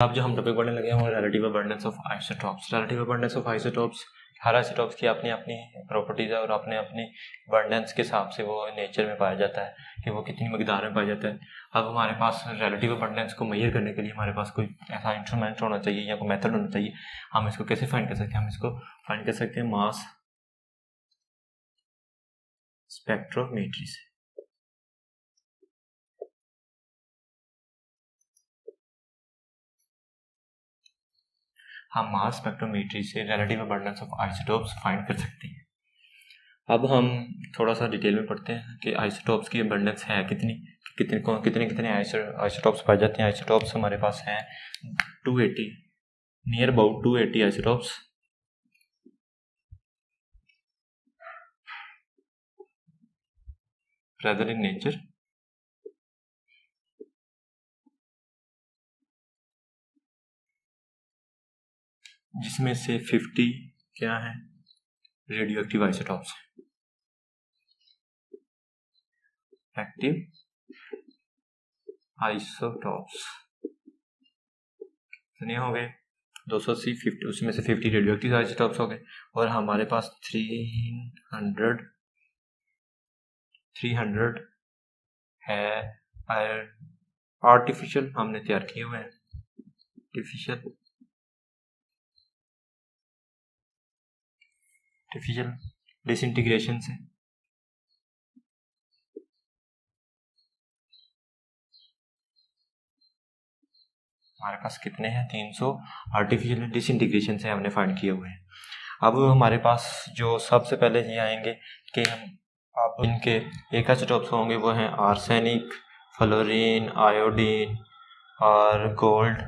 अब जो हम टॉपिक पढ़ने लगे हैं वो relative abundance of isotopes. Relative abundance of isotopes, her isotopes की अपनी अपनी प्रॉपर्टीज है और अपने अपनी अबंडेंस के हिसाब से वो नेचर में पाया जाता है कि वो कितनी मकदार में पाया जाता है। अब हमारे पास रिलेटिव अबंडेंस को मेजर करने के लिए हमारे पास कोई ऐसा इंस्ट्रूमेंट होना चाहिए या कोई मेथड होना चाहिए। हम इसको कैसे फाइंड कर सकते हैं? हम इसको फाइंड कर सकते हैं मास स्पेक्ट्रोमेट्री से। हम मास स्पेक्ट्रोमेट्री से relative abundance of isotopes find कर सकते हैं। अब हम थोड़ा सा डिटेल में पढ़ते हैं कि आइसोटॉप्स की अबंडेंस है कितनी कितने आइसोटॉप्स पाए जाते हैं। आइसोटॉप्स हमारे पास हैं 280, near about 280 isotopes present in nature, जिसमें से 50 क्या है radio active isotopes. Active isotopes कितने हो गए? 280, 50, उसमें से 50 रेडियो एक्टिव आइसोटॉप्स हो गए। और हमारे पास 300 है आर्टिफिशियल हमने तैयार किए हुए हैं, आर्टिफिशियल डिसइंटीग्रेशन से। हमारे पास कितने हैं? 300 आर्टिफिशियल डिसइंटीग्रेशन से हमने फाइंड किए हुए हैं। अब हमारे पास जो सबसे पहले ये आएंगे कि हम अब इनके एक आइसोटॉप्स होंगे वो हैं आर्सेनिक, फ्लोरीन, आयोडीन और गोल्ड।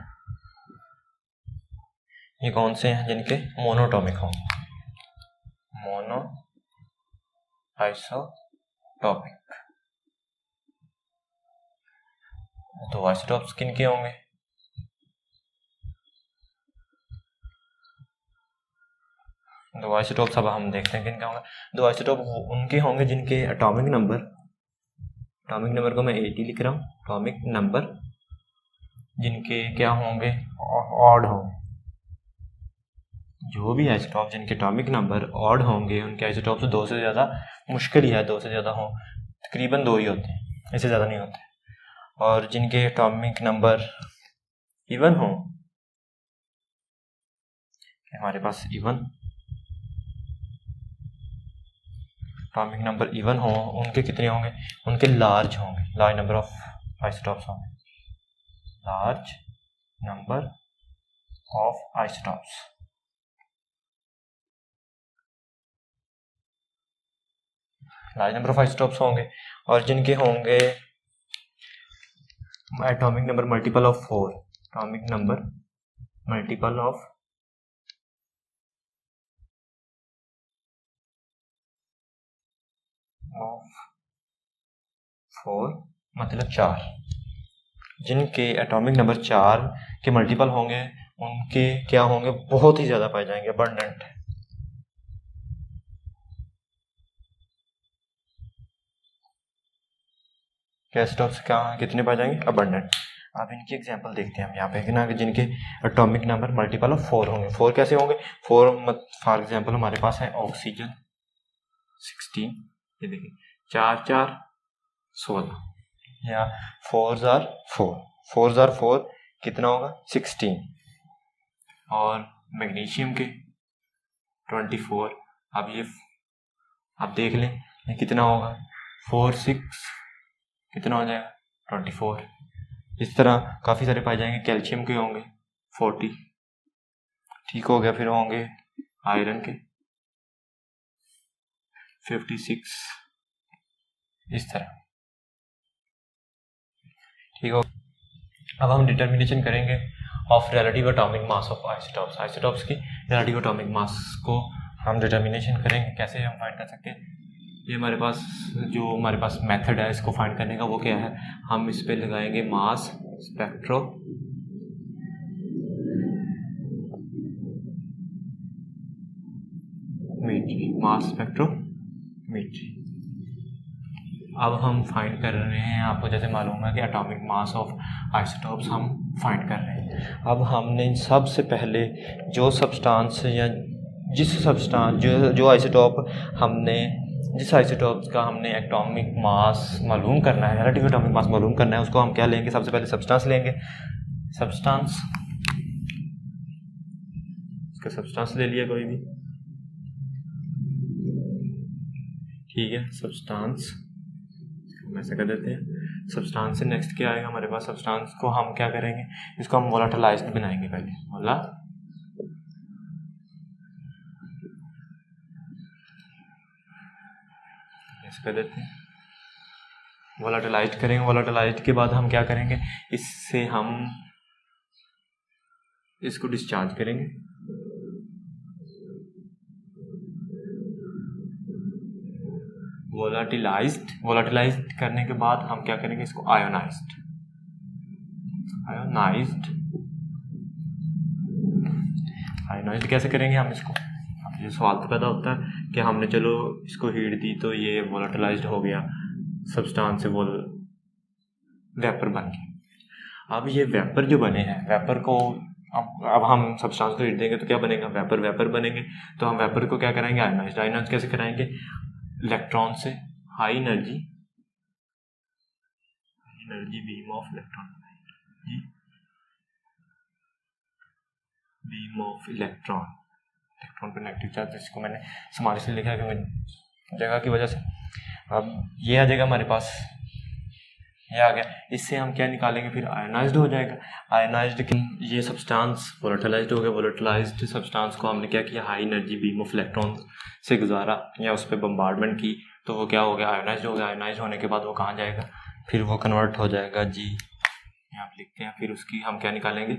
ये कौन से हैं जिनके मोनोटॉमिक होंगे? Mono isotopic. दो आइसोटॉप्स किनके होंगे? दो आइसोटॉप्स अब हम देखते हैं किनके होंगे। दो आइसोटॉप उनके होंगे जिनके एटॉमिक नंबर को मैं 80 लिख रहा हूँ। एटॉमिक नंबर जिनके क्या होंगे? ऑड होंगे। जो भी आइसोटॉप जिनके एटॉमिक नंबर ऑड होंगे उनके आइसोटॉप्स दो से ज़्यादा मुश्किल ही है, दो से ज़्यादा हो, तकरीबन दो ही होते हैं, इससे ज़्यादा नहीं होते। और जिनके एटॉमिक नंबर इवन हो, हमारे पास एटॉमिक नंबर इवन हो, उनके कितने होंगे? उनके लार्ज नंबर ऑफ आइसोटॉप्स होंगे। Large number of isotopes. Large number of isotopes होंगे। और जिनके होंगे atomic number multiple of 4, atomic number multiple of 4 मतलब 4। जिनके एटॉमिक नंबर 4 के मल्टीपल होंगे उनके क्या होंगे? बहुत ही ज़्यादा पाए जाएंगे, अबंडेंट। आइसोटॉप्स क्या कितने पाए जाएंगे? अबंडेंट। अब इनकी एग्जांपल देखते हैं हम यहाँ पे कि ना, जिनके एटॉमिक नंबर मल्टीपल ऑफ 4 होंगे। 4 कैसे होंगे? 4 फॉर एग्जांपल हमारे पास है ऑक्सीजन 16, ये देखिए 4 4 16, या 4 जार 4 कितना होगा? 16। और मैग्नीशियम के 24। अब ये आप देख लें ये कितना होगा? 4 6 कितना हो जाएगा? 24। इस तरह काफ़ी सारे पाए जाएंगे। कैल्शियम के होंगे 40, ठीक हो गया। फिर होंगे आयरन के 56, इस तरह, ठीक हो। अब हम डिटर्मिनेशन करेंगे of relative atomic mass of isotopes की रिलेटिव एटॉमिक मास को हम डिटर्मिनेशन करेंगे। कैसे हम फाइंड कर सकते हैं? ये हमारे पास मेथड है इसको फाइंड करने का, वो क्या है? हम इस पे लगाएंगे मास स्पेक्ट्रोमेट्री। अब हम फाइंड कर रहे हैं, आपको जैसे मालूम है कि एटॉमिक मास ऑफ आइसोटॉप्स हम फाइंड कर रहे हैं। अब हमने सबसे पहले जो सब्सटेंस या जिस सब्सटेंस जो आइसोटोप हमने जिस आइसोटोप का हमने एटॉमिक मास मालूम करना है, रिलेटिव एटॉमिक मास मालूम करना है, उसको हम क्या लेंगे, सबसे पहले सब्सटेंस लेंगे। सब्सटेंस, इसका सब्सटेंस ले लिया कोई भी, ठीक है। सब्सटेंस हम ऐसा कर देते हैं। सब्सटेंस से नेक्स्ट क्या आएगा हमारे पास, सब्सटेंस को हम क्या करेंगे, इसको हम वोलेटिलाइज्ड बनाएंगे। पहले ऐसा कर देते हैं, वोलेटिलाइज्ड करेंगे। वोलेटिलाइज्ड के बाद हम क्या करेंगे, इससे हम इसको डिस्चार्ज करेंगे। वोलेटिलाइज्ड करने के बाद हम क्या करेंगे, इसको आयोनाइज्ड कैसे करेंगे हम इसको। अब ये सवाल तो पैदा होता है कि हमने चलो इसको हीट दी तो ये वोलेटिलाइज्ड हो गया, सब्सटेंस से वो वेपर बन गया। अब ये वेपर जो बने हैं, वेपर को अब हम सब्सटेंस को हीट देंगे तो क्या बनेगा, वेपर बनेंगे। तो हम वेपर को क्या कराएंगे, आयोनाइज्ड कैसे कराएंगे, इलेक्ट्रॉन से high energy beam of electron पर नेगेटिव चार्ज, जिसको मैंने समाज से लिखा है कि जगह की वजह से। अब ये आ जाएगा हमारे पास, ये आ गया। इससे हम क्या निकालेंगे, फिर आयोनाइज्ड हो जाएगा। आयोनाइज्ड ये सब्सटेंस वोलेटिलाइज्ड हो गया। वोलेटिलाइज्ड सब्सटेंस को हमने क्या किया, high energy beam of electron से गुजारा या उस पर बम्बार्डमेंट की, तो वो क्या हो गया, आयोनाइज्ड हो गया। आयोनाइज्ड होने के बाद वो कहाँ जाएगा, फिर वो कन्वर्ट हो जाएगा जी, यहाँ पे लिखते हैं। फिर उसकी हम क्या निकालेंगे,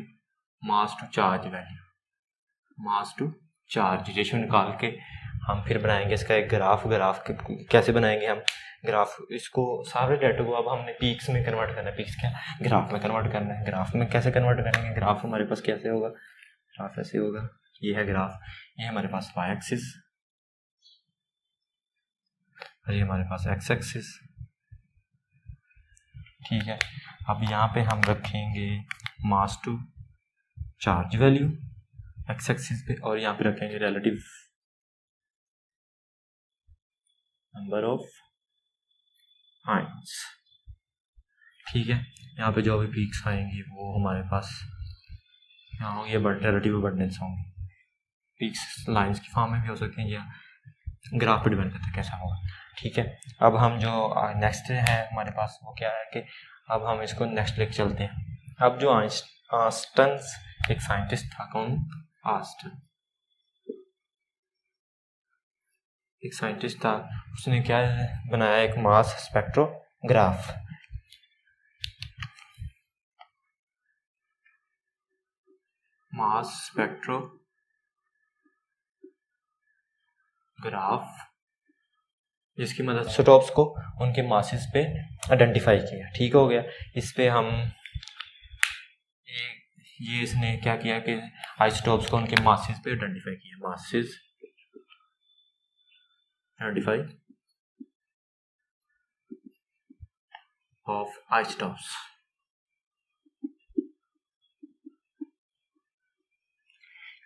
mass to charge value, mass to charge ratio निकाल के हम फिर बनाएंगे इसका एक ग्राफ कैसे बनाएंगे हम ग्राफ, इसको सारे डेटा को अब हमने पीक्स में कन्वर्ट करना है। पीक्स क्या, ग्राफ में कन्वर्ट करना है। ग्राफ में कैसे कन्वर्ट करेंगे, ग्राफ हमारे पास कैसे होगा, ग्राफ ऐसे होगा, ये है ग्राफ, ये हमारे पास वाई एक्सिस और ये हमारे पास एक्स एक्सिस, ठीक है। अब यहाँ पे हम रखेंगे mass to charge value X axis पे, और यहाँ पे रखेंगे रिलेटिव नंबर ऑफ आयंस, ठीक है। यहाँ पे जो भी पीक्स आएंगी वो हमारे पास यहाँ होंगे, रिलेटिव अबंडेंस होंगी। पीक्स लाइंस की फॉर्म में भी हो सकती हैं या ग्राफ पे डिपेंड करता है कैसा होगा, ठीक है। अब हम जो नेक्स्ट है हमारे पास वो क्या है कि अब हम इसको नेक्स्ट लेके चलते हैं। अब जो आस्टन एक साइंटिस्ट था, कौन, आस्टन एक साइंटिस्ट था, उसने क्या बनाया, एक मास स्पेक्ट्रोग्राफ। मास स्पेक्ट्रोग्राफ जिसकी मदद आइसोटोप्स को उनके मासेस पे आइडेंटिफाई किया, ठीक हो गया। इस पे हम ये इसने क्या किया कि आइसोटोप्स को उनके मासेस पे आइडेंटिफाई किया, मासेस आइडेंटिफाई ऑफ आइसोटोप्स।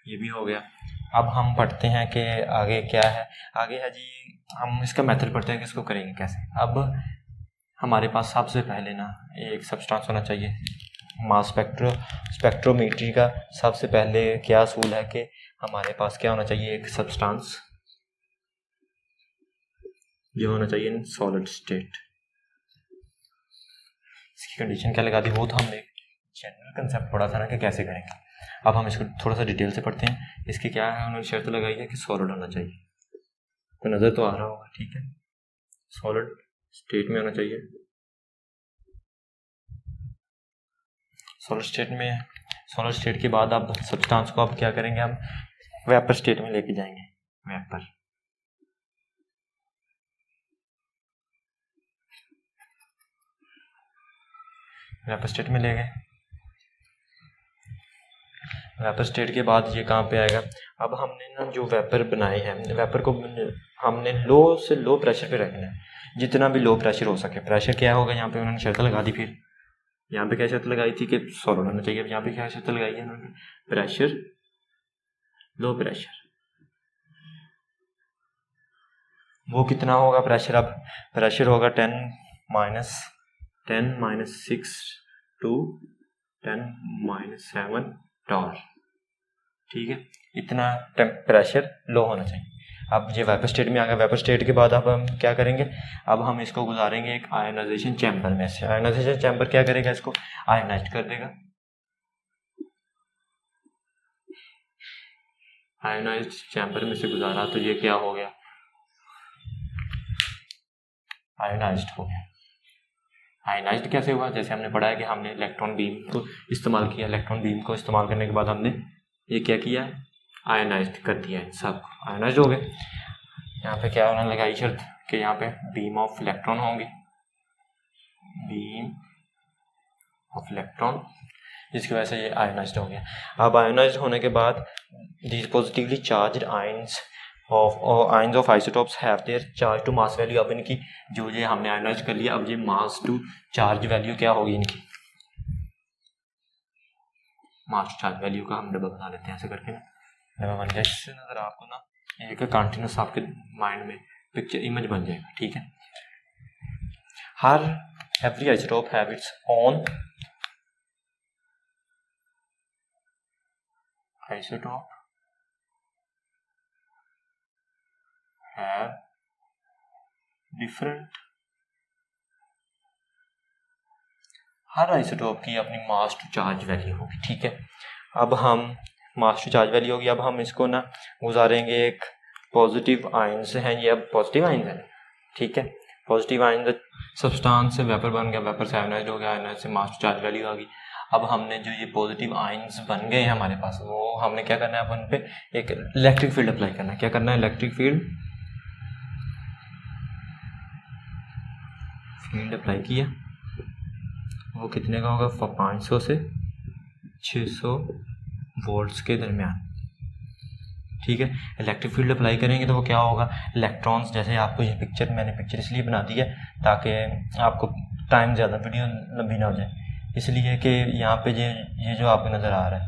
ये भी हो गया। अब हम पढ़ते हैं कि आगे क्या है, आगे है जी हम इसका मेथड पढ़ते हैं कि इसको करेंगे कैसे। अब हमारे पास सबसे पहले ना एक सब्सटेंस होना चाहिए। मास स्पेक्ट्रोमेट्री का सबसे पहले क्या असूल है कि हमारे पास क्या होना चाहिए, एक सब्सटेंस जो होना चाहिए इन सॉलिड स्टेट। इसकी कंडीशन क्या लगा दी, वो तो हमने जनरल कंसेप्ट पढ़ा था ना कि कैसे करेंगे। अब हम इसको थोड़ा सा डिटेल से पढ़ते हैं। इसकी क्या है, उन्होंने शर्त लगाई है कि सॉलिड होना चाहिए, तो नज़र तो आ रहा होगा, ठीक है। सॉलिड स्टेट में होना चाहिए, सॉलिड स्टेट में। सॉलिड स्टेट के बाद अब सब्सटेंस को अब क्या करेंगे, हम वेपर स्टेट में लेके जाएंगे। वेपर स्टेट में ले गए। वेपर स्टेट के बाद ये कहाँ पे आएगा, अब हमने ना जो वेपर बनाए हैं, वेपर को हमने लो से लो प्रेशर पे रखना है, जितना भी लो प्रेशर हो सके। प्रेशर क्या होगा यहाँ पे उन्होंने शर्त लगा दी, फिर यहाँ पे क्या शर्त लगाई थी कि सॉलिड होना चाहिए, अब यहाँ पे क्या शर्त लगाई है उन्होंने, प्रेशर, लो प्रेशर। वो कितना होगा प्रेशर, अब प्रेशर होगा 10 माइनस 6 टू 10 - 7 टॉर, ठीक है, इतना प्रेशर लो होना चाहिए। अब ये वेपर स्टेट में आ गया, वेपर स्टेट के बाद अब हम क्या करेंगे, अब हम इसको गुजारेंगे एक आयोनाइजेशन चैम्बर में से। आयोनाइजेशन चैम्बर क्या करेगा, इसको आयोनाइज कर देगा। आयोनाइज्ड चैम्बर में से गुजारा तो ये क्या हो गया, आयोनाइज्ड हो गया। आयोनाइज्ड कैसे हुआ, जैसे हमने पढ़ा है कि हमने इलेक्ट्रॉन बीम को इस्तेमाल किया, इलेक्ट्रॉन बीम को इस्तेमाल करने के बाद हमने ये क्या किया, आयोनाइज्ड कर दिया, इन सब आयोनाइज्ड हो गए। यहाँ पे क्या उन्होंने लगाई शर्त कि यहाँ पे बीम ऑफ इलेक्ट्रॉन होंगे, बीम ऑफ इलेक्ट्रॉन, जिसकी वजह से ये आयोनाइज्ड हो गया। अब आयोनाइज्ड होने के बाद these positively charged ions of isotopes have their charge to mass value। अब इनकी जो ये हमने आयोनाइज कर लिया, अब ये मास टू चार्ज वैल्यू क्या होगी इनकी, मास टू चार्ज वैल्यू का हम डबल बना लेते हैं ऐसे करके ना, डबल बन गया। इससे नजर आपको ना एक कंटिन्यूस आपके माइंड में पिक्चर इमेज बन जाएगा, ठीक है। हर every isotope have its own isotope have different, हर आइसोटोप की अपनी मास टू चार्ज वैल्यू होगी, ठीक है। अब हम मास टू चार्ज वैल्यू होगी, अब हम इसको ना गुजारेंगे एक पॉजिटिव आयन से हैं, ये अब पॉजिटिव आयन है, ठीक है। पॉजिटिव आयन सब्सटेंस से वेपर बन गया, वेपर से आयोनाइज्ड हो गया, आयोनाइज्ड से मास टू चार्ज वैल्यू आ गई। अब हमने जो ये पॉजिटिव आयन्स बन गए हैं हमारे पास, वो हमने क्या करना है, अब उन पे एक इलेक्ट्रिक फील्ड अप्लाई करना है। क्या करना है, इलेक्ट्रिक फील्ड अप्लाई किया, वो कितने का होगा, 500 से 600 वोल्ट्स के दरमियान, ठीक है। इलेक्ट्रिक फील्ड अप्लाई करेंगे तो वो क्या होगा, इलेक्ट्रॉन्स, जैसे आपको ये पिक्चर, मैंने पिक्चर इसलिए बना दी है ताकि आपको टाइम ज़्यादा वीडियो लंबी ना हो जाए, इसलिए कि यहाँ पे ये जो आपको नज़र आ रहा है,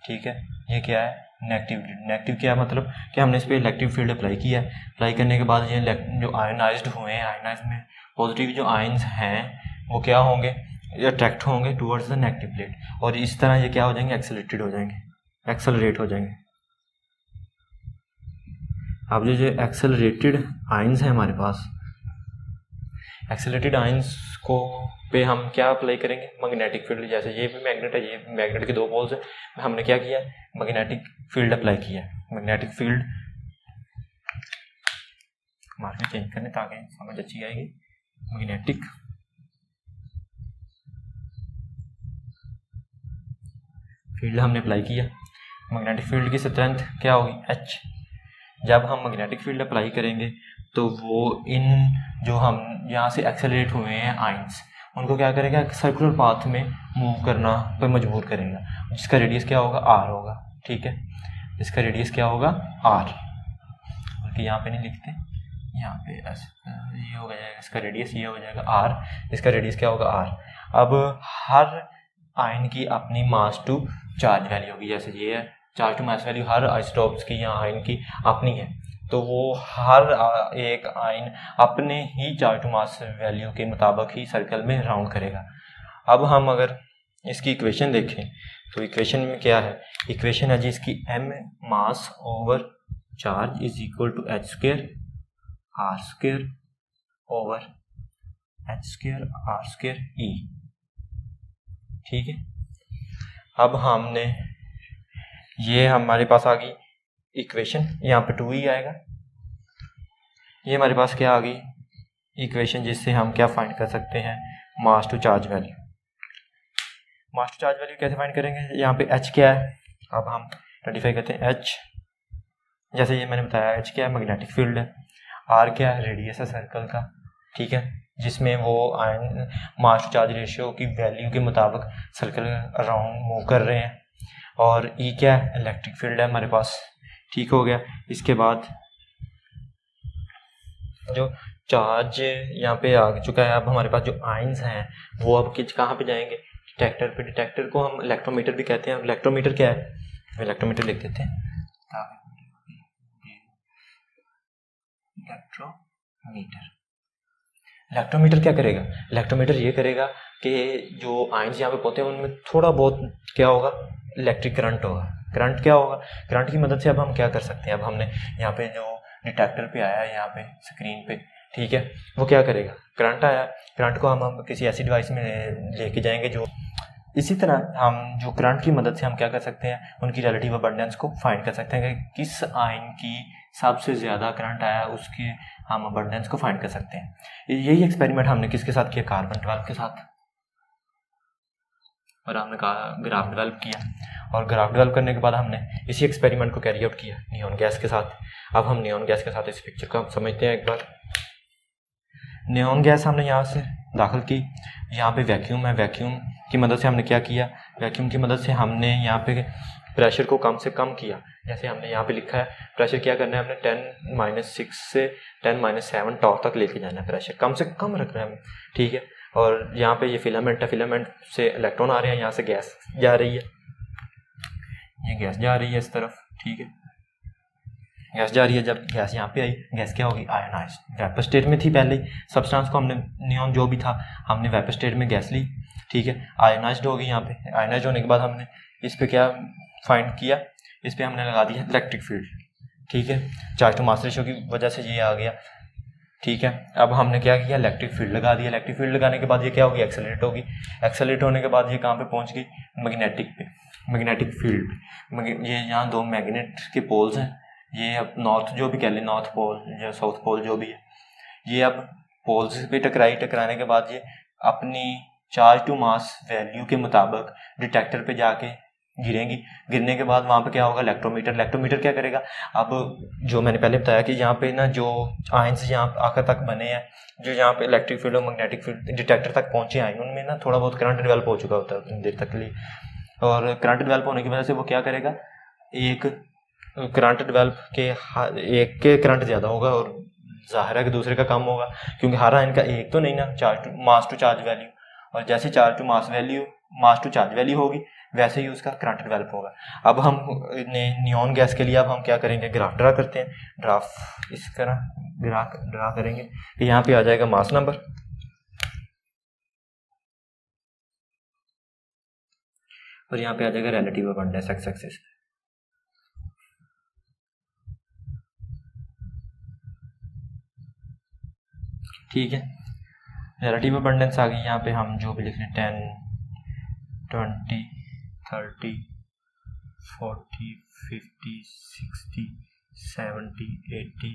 ठीक है, ये क्या है, नेगेटिव क्या मतलब कि हमने इस पर इलेक्ट्रिक फील्ड अप्लाई किया है। अप्लाई करने के बाद ये जो आयोनाइज्ड हुए हैं, आयोनाइज में पॉजिटिव जो आयन्स हैं वो क्या होंगे, अट्रैक्ट होंगे टुवर्ड्स द नेगेटिव प्लेट, और इस तरह ये क्या हो जाएंगे, एक्सेलरेट हो जाएंगे। अब जो एक्सेलरेटेड आयन्स हैं हमारे पास, एक्सेलरेटेड आयन्स को पे हम क्या अप्लाई करेंगे, मैग्नेटिक फील्ड। जैसे ये भी मैग्नेट है, ये मैग्नेट के दो पोल्स है, हमने क्या किया, मैग्नेटिक फील्ड अप्लाई किया। मैग्नेटिक फील्ड मार्केट चेंज करने ताकि समझ अच्छी आएगी। मैग्नेटिक फील्ड हमने अप्लाई किया, मैग्नेटिक फील्ड की स्ट्रेंथ क्या होगी, H। जब हम मैग्नेटिक फील्ड अप्लाई करेंगे तो वो इन जो हम यहाँ से एक्सेलरेट हुए हैं आयन्स, उनको क्या करेगा, सर्कुलर पाथ में मूव करना पर मजबूर करेगा, जिसका रेडियस क्या होगा, R होगा, ठीक है। इसका रेडियस क्या होगा, R, बल्कि यहाँ पे नहीं लिखते, यहाँ पे ये हो जाएगा, इसका रेडियस ये हो जाएगा R, इसका रेडियस क्या होगा, R। अब हर आयन की अपनी मास टू चार्ज वैल्यू होगी, जैसे ये है चार्ज टू मास वैल्यू हर आइसोटोप्स की या आयन की अपनी है, तो वो हर एक आयन अपने ही चार्ज टू मास वैल्यू के मुताबिक ही सर्कल में राउंड करेगा। अब हम अगर इसकी इक्वेशन देखें तो इक्वेशन में क्या है, इक्वेशन है जी इसकी m mass over charge is equal to h square r square over h square r square e, ठीक है। अब हमने ये हमारे पास आ गई इक्वेशन, यहाँ पे 2 ही आएगा, ये हमारे पास क्या आ गई इक्वेशन, जिससे हम क्या फाइंड कर सकते हैं, mass to charge value. Mass to charge value कैसे फाइंड करेंगे, यहाँ पे h क्या है, अब हम आइडेंटिफाई करते हैं h, जैसे ये मैंने बताया h क्या है, मैग्नेटिक फील्ड है, r क्या है, रेडियस है सर्कल का, ठीक है, जिसमें वो ion mass to charge ratio की वैल्यू के मुताबिक सर्कल अराउंड मूव कर रहे हैं, और E क्या है, इलेक्ट्रिक फील्ड है हमारे पास, ठीक हो गया। इसके बाद जो चार्ज यहाँ पे आ चुका है, अब हमारे पास जो आयन्स हैं वो अब कहाँ पे जाएंगे, डिटेक्टर पे। डिटेक्टर को हम इलेक्ट्रोमीटर भी कहते हैं। इलेक्ट्रोमीटर क्या है, इलेक्ट्रोमीटर लिख देते हैं, इलेक्ट्रोमीटर। इलेक्ट्रोमीटर क्या करेगा, इलेक्ट्रोमीटर ये करेगा कि जो आयंस यहाँ पे होते हैं उनमें थोड़ा बहुत क्या होगा, इलेक्ट्रिक करंट होगा। करंट क्या होगा, करंट की मदद से अब हम क्या कर सकते हैं, अब हमने यहाँ पे जो डिटेक्टर पे आया है यहाँ पे स्क्रीन पे, ठीक है, वो क्या करेगा, करंट आया, करंट को हम किसी ऐसी डिवाइस में लेके जाएंगे जो, इसी तरह हम जो करंट की मदद से हम क्या कर सकते हैं, उनकी रिलेटिव अबंडेंस को फाइंड कर सकते हैं कि किस आयन की सबसे ज़्यादा करंट आया उसके हम अबंडेंस को फाइंड कर सकते हैं। यही एक्सपेरिमेंट हमने किसके साथ किया, कार्बन 12 के साथ, और हमने ग्राफ डेवलप किया, और ग्राफ डेवलप करने के बाद हमने इसी एक्सपेरिमेंट को कैरी आउट किया नियॉन गैस के साथ। अब हम नियॉन गैस के साथ इस पिक्चर को हम समझते हैं एक बार। नियॉन गैस हमने यहाँ से दाखिल की, यहाँ पे वैक्यूम है, वैक्यूम की मदद से हमने क्या किया, वैक्यूम की मदद से हमने यहाँ पे प्रेशर को कम से कम किया। जैसे हमने यहाँ पे लिखा है प्रेशर क्या करना है, हमने 10-6 से 10-7 टॉक तक लेके जाना है, प्रेशर कम से कम रखना है, ठीक है। और यहाँ पे ये फिलामेंट है, फिलामेंट से इलेक्ट्रॉन आ रहे हैं, यहाँ से गैस जा रही है, ये गैस जा रही है इस तरफ, ठीक है, गैस जा रही है। जब गैस यहाँ पे आई, गैस क्या होगी, आयनाइज्ड। वेपर स्टेट में थी पहले सब्सटेंस को हमने, नियॉन जो भी था हमने वेपर स्टेट में गैस ली, ठीक है, आयनाइज्ड होगी यहाँ पे। आयनाइज्ड होने के बाद हमने इस पे क्या फाइंड किया, इस पे हमने लगा दिया इलेक्ट्रिक फील्ड, ठीक है, चार्ज टू मास रेशियो की वजह से ये आ गया, ठीक है। अब हमने क्या किया, इलेक्ट्रिक फील्ड लगा दिया। इलेक्ट्रिक फील्ड लगाने के बाद ये क्या होगी, एक्सेलरेट होगी। एक्सेलरेट होने के बाद ये कहाँ पे पहुँच गई, मैग्नेटिक पे, मैग्नेटिक फील्ड पे। ये यहाँ दो मैग्नेट के पोल्स हैं, ये अब नॉर्थ जो भी कह लें, नॉर्थ पोल या साउथ पोल जो भी है, ये अब पोल्स पे टकराने के बाद ये अपनी चार्ज टू मास वैल्यू के मुताबिक डिटेक्टर पे जाके गिरेंगी। गिरने के बाद वहाँ पे क्या होगा, इलेक्ट्रोमीटर क्या करेगा। अब जो मैंने पहले बताया कि यहाँ पे ना जो आयंस यहाँ आकर तक बने हैं, जो यहाँ पे इलेक्ट्रिक फील्ड और मैग्नेटिक फील्ड डिटेक्टर तक पहुँचे आए, उनमें ना थोड़ा बहुत करंट डेवलप हो चुका होता है उतनी देर तक के लिए, और करंट डेवलप होने की वजह से वो क्या करेगा, एक करंट डेवलप के एक के करंट ज़्यादा होगा और ज़ाहिर है कि दूसरे का कम होगा, क्योंकि हर आयन का एक तो नहीं ना, मास टू चार्ज वैल्यू, और जैसे charge to mass to charge value होगी वैसे ही उसका करंट डेवलप होगा। अब हम नियॉन गैस के लिए अब हम क्या करेंगे, ग्राफ ड्रा करते हैं। ग्राफ इस तरह ड्रा करेंगे कि यहाँ पे आ जाएगा मास नंबर, और यहाँ पे आ जाएगा रिलेटिव अबंडेंस एक्स एक्सिस, ठीक है। रिलेटिव अबंडेंस आ गई, यहाँ पे हम जो भी लिख रहे हैं 10, 20, 30, 40, 50, 60, 70, 80,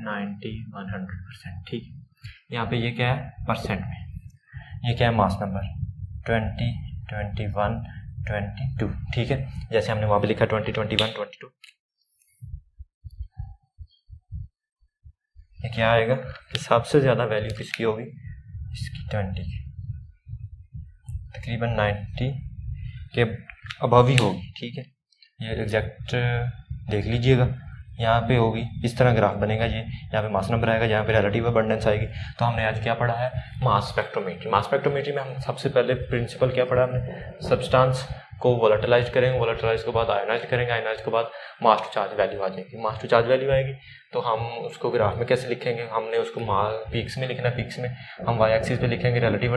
90, 100%, ठीक है। यहाँ पे ये क्या है, परसेंट में, ये क्या है, मास नंबर 20, 21, 22, ठीक है। जैसे हमने वहाँ पे लिखा 20, 21, 22, ये क्या आएगा कि सबसे ज़्यादा वैल्यू किसकी होगी, इसकी 20 की, तकरीबन 90 के अबव ही होगी, ठीक है। ये एग्जैक्ट देख लीजिएगा, यहाँ पे होगी, इस तरह ग्राफ बनेगा। ये यहाँ पे मास नंबर आएगा, यहाँ पे रिलेटिव अबंडेंस आएगी। तो हमने आज क्या पढ़ा है, मास स्पेक्ट्रोमेट्री। मास स्पेक्ट्रोमेट्री में हम सबसे पहले प्रिंसिपल क्या पढ़ा हमने, सब्सटेंस को वोलेटिलाइज करेंगे, वोलेटिलाइज के बाद आयनाइज करेंगे, आयनाइज के बाद मास टू चार्ज वैल्यू आ जाएगी। मास टू चार्ज वैल्यू आएगी तो हम उसको ग्राफ में कैसे लिखेंगे, हमने उसको पीक्स में लिखना है, पीक्स में हम वाई एक्सिस पे लिखेंगे रिलेटिव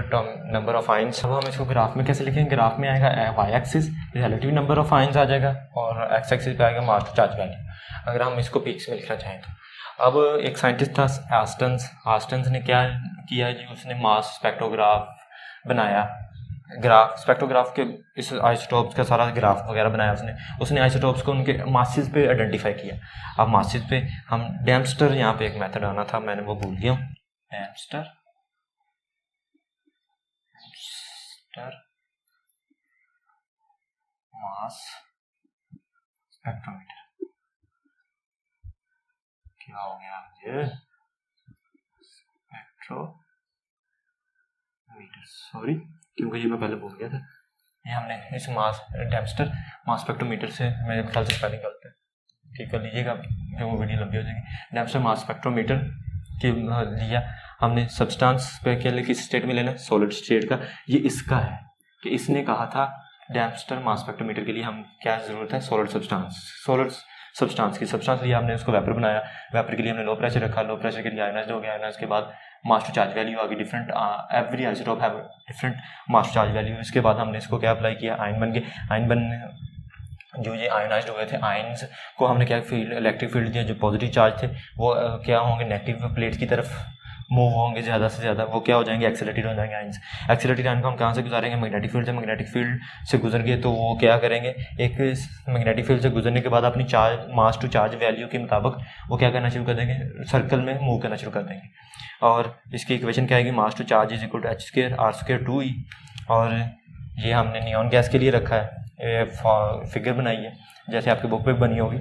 नंबर ऑफ आयंस। अब हम इसको ग्राफ में कैसे लिखेंगे, ग्राफ में आएगा Y axis relative number of ions आ जाएगा, और एक्स एक्सिस पे आएगा मास टू चार्ज वैल्यू, अगर हम इसको पीक्स में लिखना चाहें तो। अब एक साइंटिस्ट था आस्टन्स ने क्या किया जी, उसने मास स्पेक्ट्रोग्राफ बनाया, ग्राफ स्पेक्ट्रोग्राफ के इस आइसोटोप्स का सारा ग्राफ वगैरह बनाया उसने आइसोटोप्स को उनके मासेस पे आइडेंटिफाई किया। अब मासेस पे हम डेम्स्टर, यहाँ पे एक मेथड आना था, मैंने वो भूल गया हूँ, डेम्स्टर मास स्पेक्ट्रोमीटर, क्या हो गया मुझे, स्पेक्ट्रोमीटर, सॉरी क्योंकि ये मैं पहले भूल गया था। ये हमने इस डेम्स्टर मास स्पेक्ट्रोमीटर से मेरे ख्याल से स्पेलिंग गलत है, ठीक कर लीजिएगा जो वो वीडियो लंबी हो जाएगी। डेम्स्टर मास स्पेक्ट्रोमीटर के लिया हमने सब्सटेंस पे के लिए किस स्टेट में लेना है, सॉलिड स्टेट का, ये इसका है, कि इसने कहा था डेम्स्टर मास स्पेक्ट्रोमीटर के लिए हम क्या ज़रूरत है, सॉलिड सब्सटेंस की। सब्सटेंस लिए हमने उसको वेपर बनाया, वेपर के लिए हमने लो प्रेशर रखा, लो प्रेशर के लिए आयनाइज्ड हो गया, आयनाइज्ड के बाद मास टू चार्ज वैल्यू आ गई different, every isotope have different mass to charge value. इसके बाद हमने इसको क्या अप्लाई किया, आयन बन गए। आयन बनने जो ये आयनाइज्ड हो गए थे, आयन्स को हमने क्या फील्ड, इलेक्ट्रिक फील्ड दिया। जो पॉजिटिव चार्ज थे वो क्या होंगे, नेगेटिव प्लेट की तरफ मूव होंगे ज़्यादा से ज़्यादा, वो क्या हो जाएंगे, एक्सेलरेटेड हो जाएंगे आयन्स। एक्सेलरेटेड आयन को हम कहाँ से गुजारेंगे, मैग्नेटिक फील्ड से। मैग्नेटिक फील्ड से गुजर गए तो वो क्या करेंगे, एक मैग्नेटिक फील्ड से गुजरने के बाद अपनी charge mass to charge value के मुताबिक वो क्या करना शुरू कर देंगे, सर्कल में मूव करना शुरू कर देंगे। और इसकी इक्वेशन क्या आएगी, mass to charge is equal to h square r square 2e। और ये हमने नियॉन गैस के लिए रखा है, ये फिगर बनाई है जैसे आपकी बुक पे बनी होगी।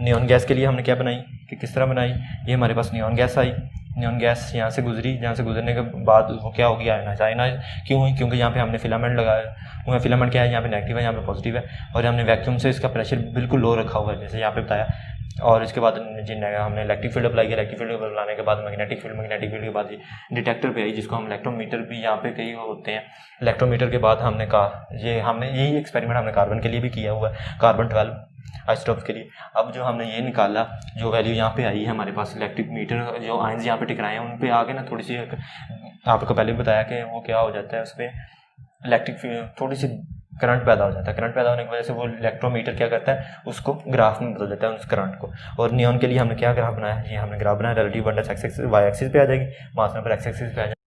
नियॉन गैस के लिए हमने क्या बनाई कि किस तरह बनाई, ये हमारे पास नियॉन गैस आई, नियॉन गैस यहाँ से गुजरी, यहाँ से गुजरने के बाद वो क्या होगी, आयनाइज क्यों हुई, क्योंकि यहाँ पे हमने फिलामेंट लगाया हुआ है। फिलामेंट क्या है, यहाँ पे नेगेटिव है, यहाँ पे पॉजिटिव है, और हमने वैक्यूम से इसका प्रेशर बिल्कुल लो रखा हुआ है जैसे यहाँ पे बताया। और इसके बाद हमने इलेक्ट्रिक फील्ड अप्लाई किया, इलेक्ट्रिक फील्ड बनाने के बाद मैग्नेटिक फील्ड के बाद ये डिटेक्टर पे आई, जिसको हम इलेक्ट्रोमीटर भी यहाँ पे कई होते हैं। इलेक्ट्रोमीटर के बाद हमने कहा हमने यही एक्सपेरिमेंट हमने कार्बन के लिए भी किया हुआ है, कार्बन 12 आइसोटोप्स के लिए। अब जो हमने ये निकाला, जो वैल्यू यहाँ पे आई है हमारे पास, इलेक्ट्रिक मीटर जो आयन्स यहाँ पे टकराए हैं उन पे आगे ना थोड़ी सी, आपको पहले बताया कि वो क्या हो जाता है, उस पर इलेक्ट्रिक थोड़ी सी करंट पैदा हो जाता है। करंट पैदा होने की वजह से वो इलेक्ट्रोमीटर क्या करता है, उसको ग्राफ में बदल देता है उस करंट को। और नियॉन के लिए हमने क्या ग्राफ बनाया, ये हमने ग्राफ बनाया, relative abundance X axis Y axis पे आ जाएगी, मास नंबर एक्स एक्सिस पे आ जाएगी।